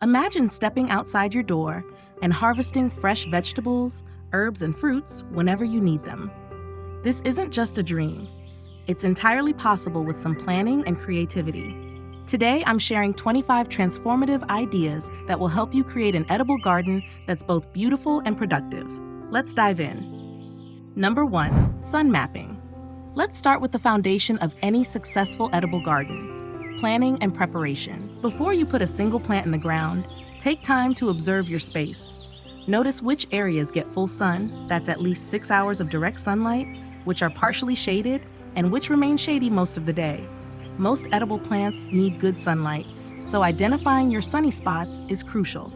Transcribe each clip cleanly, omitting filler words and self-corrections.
Imagine stepping outside your door and harvesting fresh vegetables, herbs, and fruits whenever you need them. This isn't just a dream. It's entirely possible with some planning and creativity. Today, I'm sharing 25 transformative ideas that will help you create an edible garden that's both beautiful and productive. Let's dive in. Number 1, sun mapping. Let's start with the foundation of any successful edible garden: planning and preparation. Before you put a single plant in the ground, take time to observe your space. Notice which areas get full sun, that's at least 6 hours of direct sunlight, which are partially shaded, and which remain shady most of the day. Most edible plants need good sunlight, so identifying your sunny spots is crucial.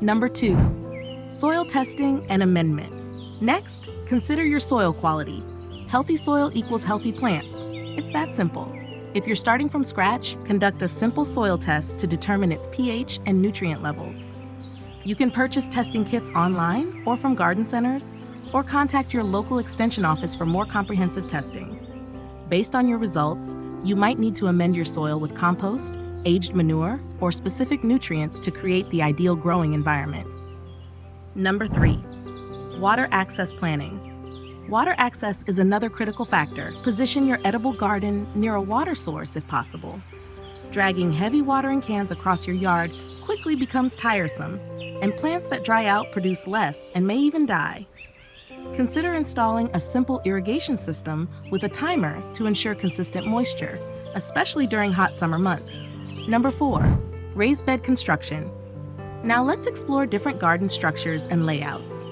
Number 2, soil testing and amendment. Next, consider your soil quality. Healthy soil equals healthy plants. It's that simple. If you're starting from scratch, conduct a simple soil test to determine its pH and nutrient levels. You can purchase testing kits online or from garden centers, or contact your local extension office for more comprehensive testing. Based on your results, you might need to amend your soil with compost, aged manure, or specific nutrients to create the ideal growing environment. Number 3, water access planning. Water access is another critical factor. Position your edible garden near a water source if possible. Dragging heavy watering cans across your yard quickly becomes tiresome, and plants that dry out produce less and may even die. Consider installing a simple irrigation system with a timer to ensure consistent moisture, especially during hot summer months. Number 4, raised bed construction. Now let's explore different garden structures and layouts.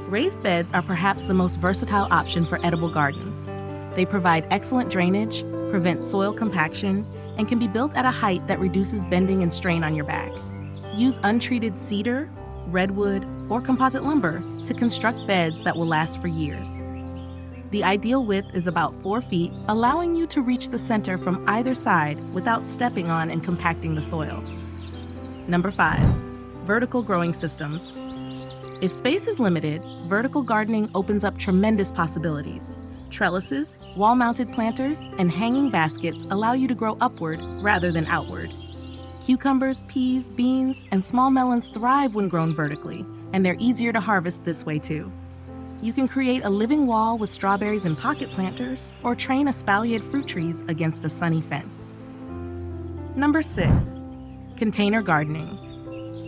Raised beds are perhaps the most versatile option for edible gardens. They provide excellent drainage, prevent soil compaction, and can be built at a height that reduces bending and strain on your back. Use untreated cedar, redwood, or composite lumber to construct beds that will last for years. The ideal width is about 4 feet, allowing you to reach the center from either side without stepping on and compacting the soil. Number 5, vertical growing systems. If space is limited, vertical gardening opens up tremendous possibilities. Trellises, wall-mounted planters, and hanging baskets allow you to grow upward rather than outward. Cucumbers, peas, beans, and small melons thrive when grown vertically, and they're easier to harvest this way too. You can create a living wall with strawberries and pocket planters, or train espaliered fruit trees against a sunny fence. Number 6, container gardening.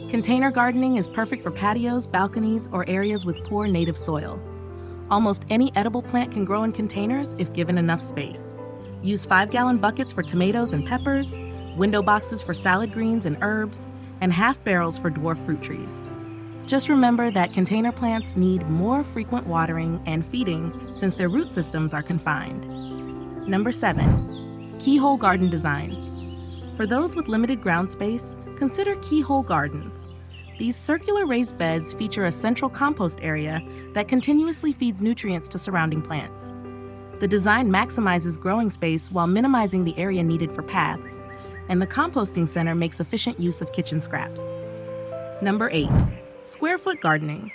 Container gardening is perfect for patios, balconies, or areas with poor native soil. Almost any edible plant can grow in containers if given enough space. Use 5-gallon buckets for tomatoes and peppers, window boxes for salad greens and herbs, and half barrels for dwarf fruit trees. Just remember that container plants need more frequent watering and feeding since their root systems are confined. Number 7, keyhole garden design. For those with limited ground space, consider keyhole gardens. These circular raised beds feature a central compost area that continuously feeds nutrients to surrounding plants. The design maximizes growing space while minimizing the area needed for paths, and the composting center makes efficient use of kitchen scraps. Number 8, square foot gardening.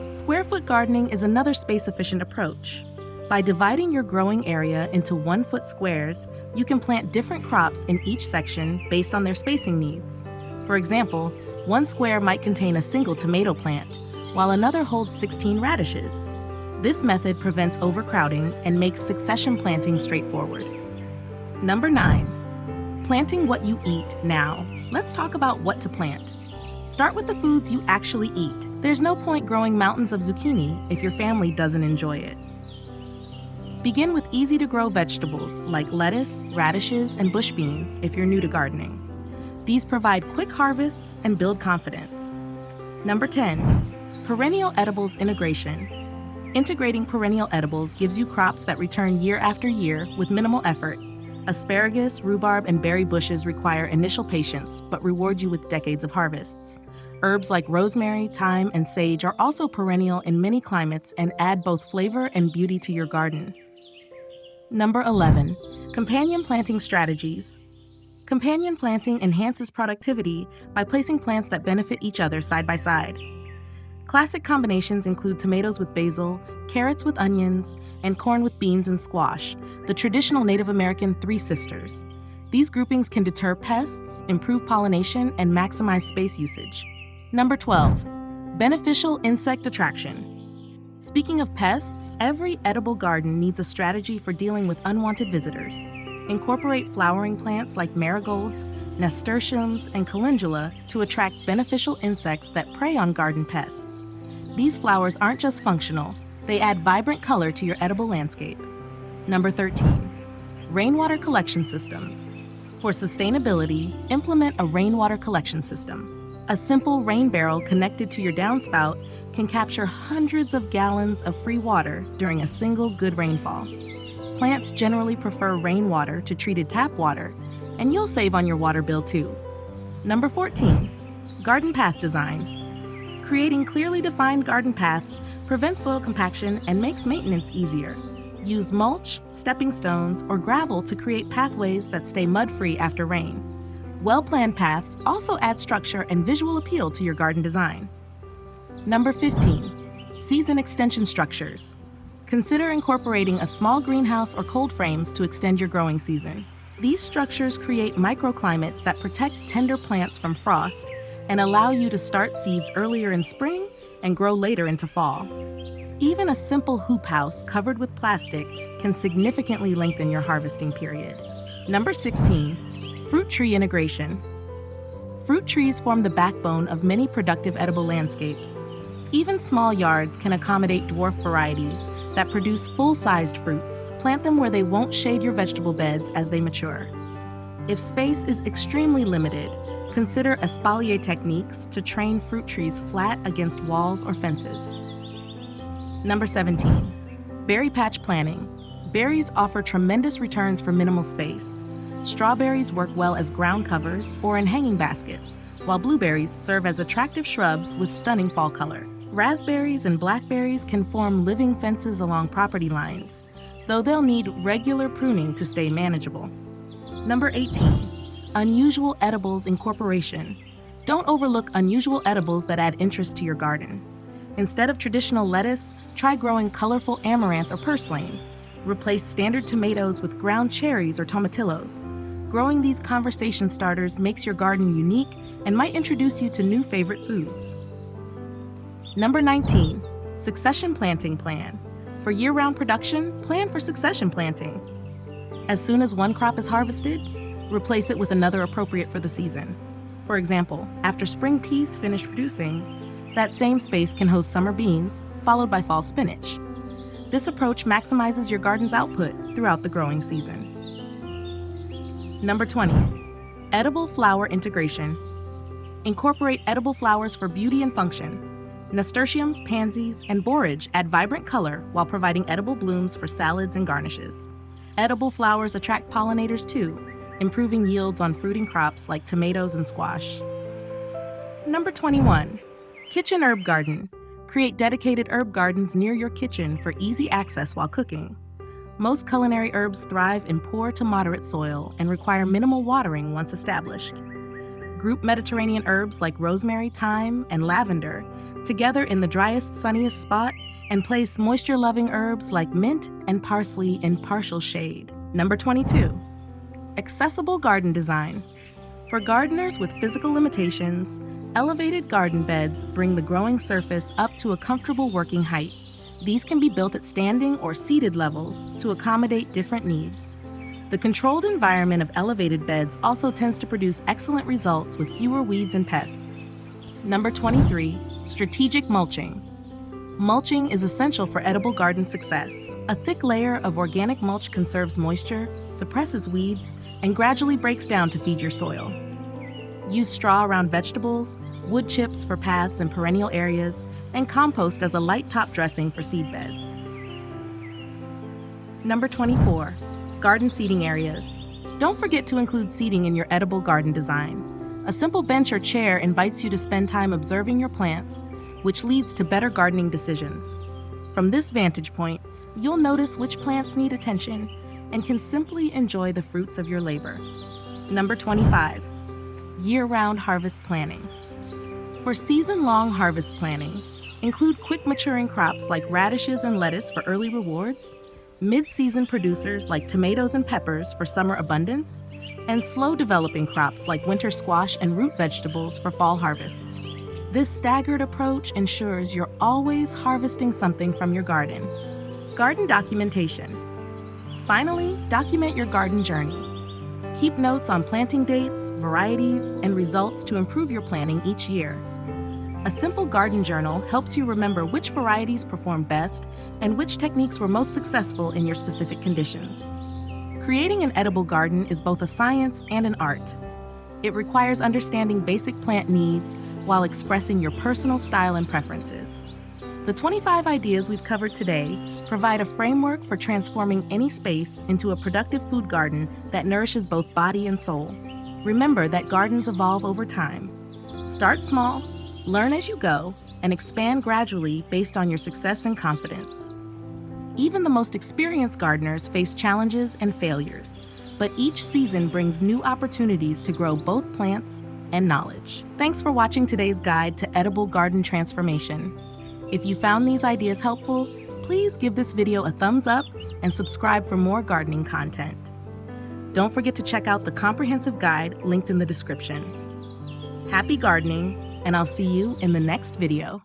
Square foot gardening is another space-efficient approach. By dividing your growing area into 1-foot squares, you can plant different crops in each section based on their spacing needs. For example, one square might contain a single tomato plant, while another holds 16 radishes. This method prevents overcrowding and makes succession planting straightforward. Number 9, planting what you eat. Now, let's talk about what to plant. Start with the foods you actually eat. There's no point growing mountains of zucchini if your family doesn't enjoy it. Begin with easy-to-grow vegetables like lettuce, radishes, and bush beans if you're new to gardening. These provide quick harvests and build confidence. Number 10, perennial edibles integration. Integrating perennial edibles gives you crops that return year after year with minimal effort. Asparagus, rhubarb, and berry bushes require initial patience, but reward you with decades of harvests. Herbs like rosemary, thyme, and sage are also perennial in many climates and add both flavor and beauty to your garden. Number 11, companion planting strategies. Companion planting enhances productivity by placing plants that benefit each other side by side. Classic combinations include tomatoes with basil, carrots with onions, and corn with beans and squash, the traditional Native American Three Sisters. These groupings can deter pests, improve pollination, and maximize space usage. Number 12, beneficial insect attraction. Speaking of pests, every edible garden needs a strategy for dealing with unwanted visitors. Incorporate flowering plants like marigolds, nasturtiums, and calendula to attract beneficial insects that prey on garden pests. These flowers aren't just functional, they add vibrant color to your edible landscape. Number 13, rainwater collection systems. For sustainability, implement a rainwater collection system. A simple rain barrel connected to your downspout can capture hundreds of gallons of free water during a single good rainfall. Plants generally prefer rainwater to treated tap water, and you'll save on your water bill too. Number 14, garden path design. Creating clearly defined garden paths prevents soil compaction and makes maintenance easier. Use mulch, stepping stones, or gravel to create pathways that stay mud-free after rain. Well-planned paths also add structure and visual appeal to your garden design. Number 15, season extension structures. Consider incorporating a small greenhouse or cold frames to extend your growing season. These structures create microclimates that protect tender plants from frost and allow you to start seeds earlier in spring and grow later into fall. Even a simple hoop house covered with plastic can significantly lengthen your harvesting period. Number 16, fruit tree integration. Fruit trees form the backbone of many productive edible landscapes. Even small yards can accommodate dwarf varieties that produce full-sized fruits. Plant them where they won't shade your vegetable beds as they mature. If space is extremely limited, consider espalier techniques to train fruit trees flat against walls or fences. Number 17, berry patch planting. Berries offer tremendous returns for minimal space. Strawberries work well as ground covers or in hanging baskets, while blueberries serve as attractive shrubs with stunning fall color. Raspberries and blackberries can form living fences along property lines, though they'll need regular pruning to stay manageable. Number 18, unusual edibles incorporation. Don't overlook unusual edibles that add interest to your garden. Instead of traditional lettuce, try growing colorful amaranth or purslane. Replace standard tomatoes with ground cherries or tomatillos. Growing these conversation starters makes your garden unique and might introduce you to new favorite foods. Number 19, succession planting plan. For year-round production, plan for succession planting. As soon as one crop is harvested, replace it with another appropriate for the season. For example, after spring peas finish producing, that same space can host summer beans, followed by fall spinach. This approach maximizes your garden's output throughout the growing season. Number 20, edible flower integration. Incorporate edible flowers for beauty and function. Nasturtiums, pansies, and borage add vibrant color while providing edible blooms for salads and garnishes. Edible flowers attract pollinators too, improving yields on fruiting crops like tomatoes and squash. Number 21, kitchen herb garden. Create dedicated herb gardens near your kitchen for easy access while cooking. Most culinary herbs thrive in poor to moderate soil and require minimal watering once established. Group Mediterranean herbs like rosemary, thyme, and lavender together in the driest, sunniest spot, and place moisture-loving herbs like mint and parsley in partial shade. Number 22, accessible garden design. For gardeners with physical limitations, elevated garden beds bring the growing surface up to a comfortable working height. These can be built at standing or seated levels to accommodate different needs. The controlled environment of elevated beds also tends to produce excellent results with fewer weeds and pests. Number 23, strategic mulching. Mulching is essential for edible garden success. A thick layer of organic mulch conserves moisture, suppresses weeds, and gradually breaks down to feed your soil. Use straw around vegetables, wood chips for paths and perennial areas, and compost as a light top dressing for seed beds. Number 24, garden seating areas. Don't forget to include seating in your edible garden design. A simple bench or chair invites you to spend time observing your plants, which leads to better gardening decisions. From this vantage point, you'll notice which plants need attention and can simply enjoy the fruits of your labor. Number 25, year-round harvest planning. For season-long harvest planning, include quick maturing crops like radishes and lettuce for early rewards, mid-season producers like tomatoes and peppers for summer abundance, and slow-developing crops like winter squash and root vegetables for fall harvests. This staggered approach ensures you're always harvesting something from your garden. Garden documentation. Finally, document your garden journey. Keep notes on planting dates, varieties, and results to improve your planning each year. A simple garden journal helps you remember which varieties perform best and which techniques were most successful in your specific conditions. Creating an edible garden is both a science and an art. It requires understanding basic plant needs while expressing your personal style and preferences. The 25 ideas we've covered today provide a framework for transforming any space into a productive food garden that nourishes both body and soul. Remember that gardens evolve over time. Start small, learn as you go, and expand gradually based on your success and confidence. Even the most experienced gardeners face challenges and failures, but each season brings new opportunities to grow both plants and knowledge. Thanks for watching today's guide to edible garden transformation. If you found these ideas helpful, please give this video a thumbs up and subscribe for more gardening content. Don't forget to check out the comprehensive guide linked in the description. Happy gardening, and I'll see you in the next video.